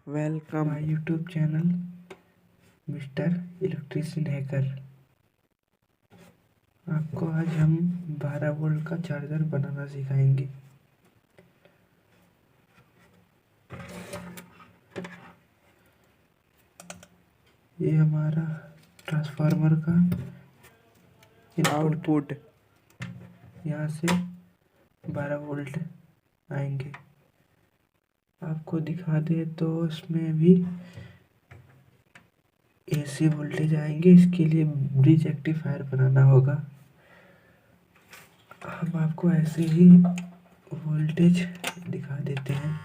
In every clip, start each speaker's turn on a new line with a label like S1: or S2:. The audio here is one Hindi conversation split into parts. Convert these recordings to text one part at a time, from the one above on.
S1: Welcome my YouTube channel mister electrician hacker. आपको आज हम 12 वोल्ट का चार्जर बनाना सिखाएंगे। ये हमारा ट्रांसफार्मर का आउटपुट, यहाँ से 12 वोल्ट आएंगे। आपको दिखा दे तो इसमें भी एसी वोल्टेज आएंगे। इसके लिए ब्रिज रेक्टिफायर बनाना होगा। हम आपको ऐसे ही वोल्टेज दिखा देते हैं।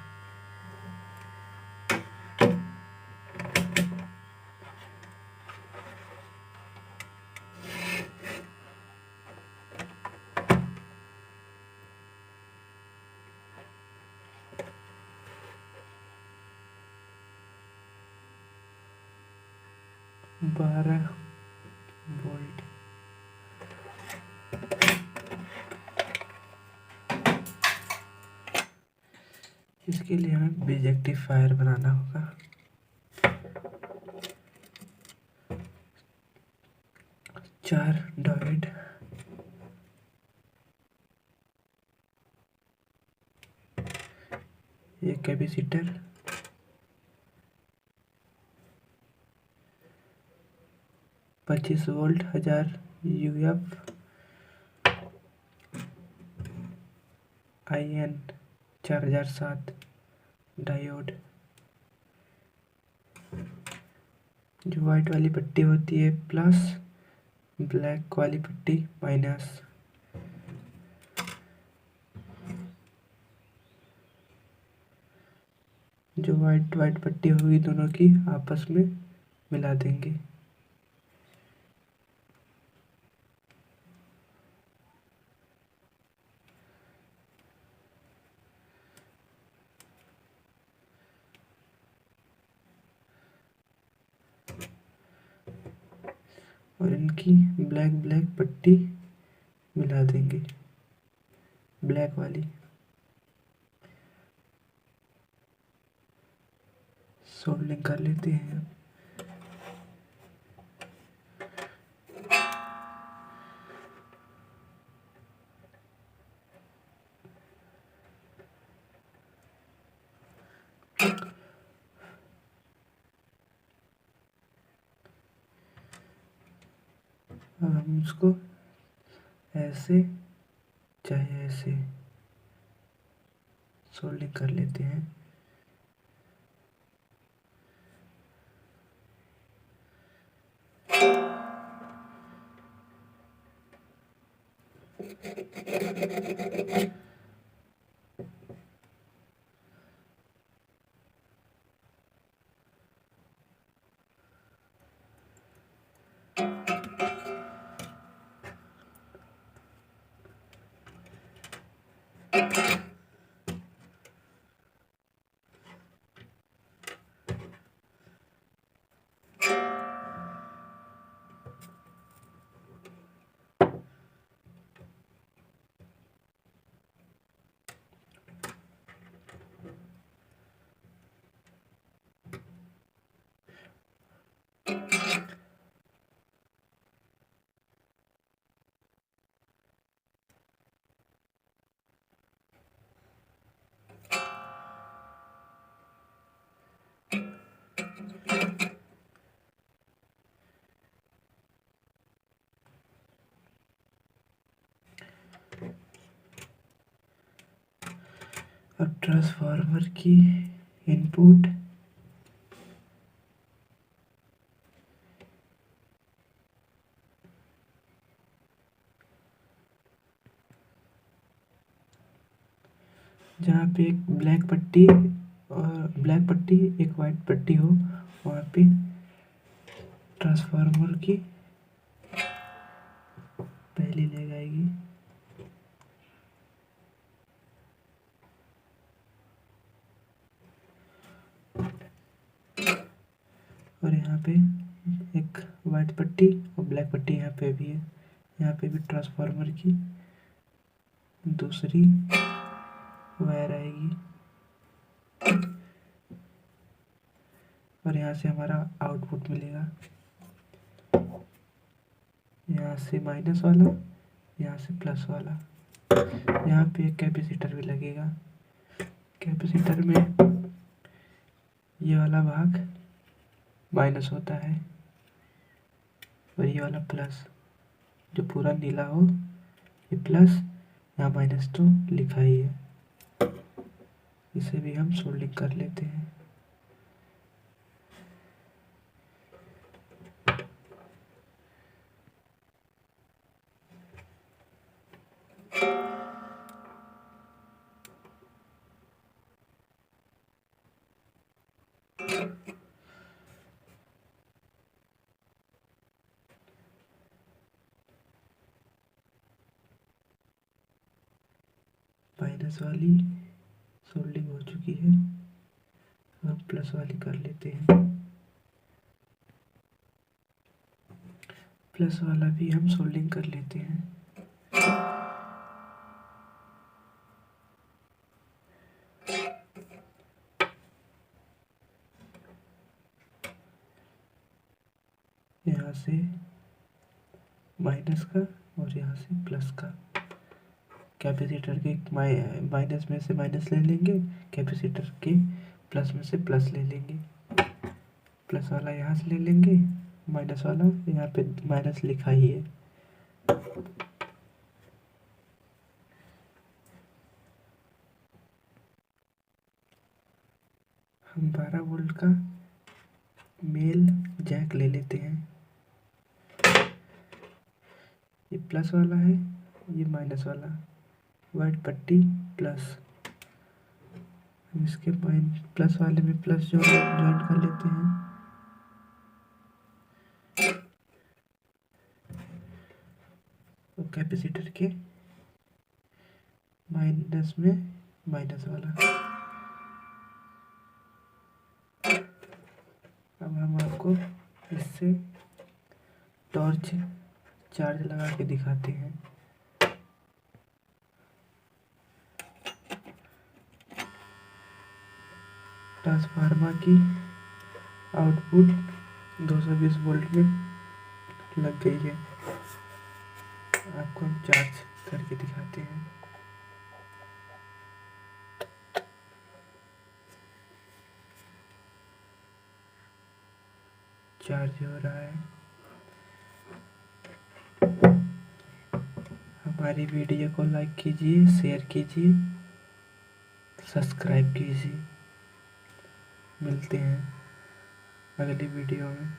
S1: बारह वोल्ट। इसके लिए हमें ब्रिज रेक्टिफायर बनाना होगा। 4 डायोड, एक capacitor, 25 volt 1000 UF IN 4007 diode. जो वाइट वाली पट्टी होती है प्लस, ब्लैक वाली पट्टी माइनस। जो वाइट वाइट पट्टी होगी दोनों की आपस में मिला देंगे। और इनकी ब्लैक ब्लैक पट्टी मिला देंगे, ब्लैक वाली। सोल्डरिंग कर लेते हैं। अब हम इसको ऐसे चाहे ऐसे सोल्डरिंग कर लेते हैं। अब ट्रांसफार्मर की इनपुट जहाँ पे एक ब्लैक पट्टी एक वाइट पट्टी हो, वहाँ पे ट्रांसफार्मर की पहली लेग आएगी। और यहाँ पे एक वाइट पट्टी और ब्लैक पट्टी यहाँ पे भी है। यहाँ पे भी ट्रांसफार्मर की दूसरी वायर आएगी। और यहाँ से हमारा आउटपुट मिलेगा। यहाँ से माइनस वाला, यहाँ से प्लस वाला। यहाँ पे एक कैपेसिटर भी लगेगा। कैपेसिटर में ये वाला भाग माइनस होता है और ये वाला प्लस। जो पूरा नीला हो ये प्लस, यहाँ माइनस तो लिखा ही है। इसे भी हम सोल्डिंग कर लेते हैं। माइनस वाली सोल्डिंग हो चुकी है, अब प्लस वाली कर लेते हैं। प्लस वाला भी हम सोल्डिंग कर लेते हैं। यहाँ से माइनस का और यहाँ से प्लस का। कैपेसिटर के माइनस में से माइनस ले लेंगे, कैपेसिटर के प्लस में से प्लस ले लेंगे। प्लस वाला यहाँ से ले लेंगे, माइनस वाला यहाँ पे माइनस लिखा ही है। हम 12 वोल्ट का मेल जैक ले लेते हैं। ये प्लस वाला है, ये माइनस वाला। वाइट पट्टी प्लस, इसके प्लस वाले में प्लस जो ज्वाइन कर लेते हैं। और कैपेसिटर के माइनस में माइनस वाला। अब हम आपको इससे टॉर्च चार्ज लगा के दिखाते हैं। ट्रांसफार्मर की आउटपुट 220 वोल्ट में लग गई है। आपको हम चार्ज करके दिखाते हैं। चार्ज हो रहा है। हमारी वीडियो को लाइक कीजिए, शेयर कीजिए, सब्सक्राइब कीजिए। मिलते हैं अगली वीडियो में।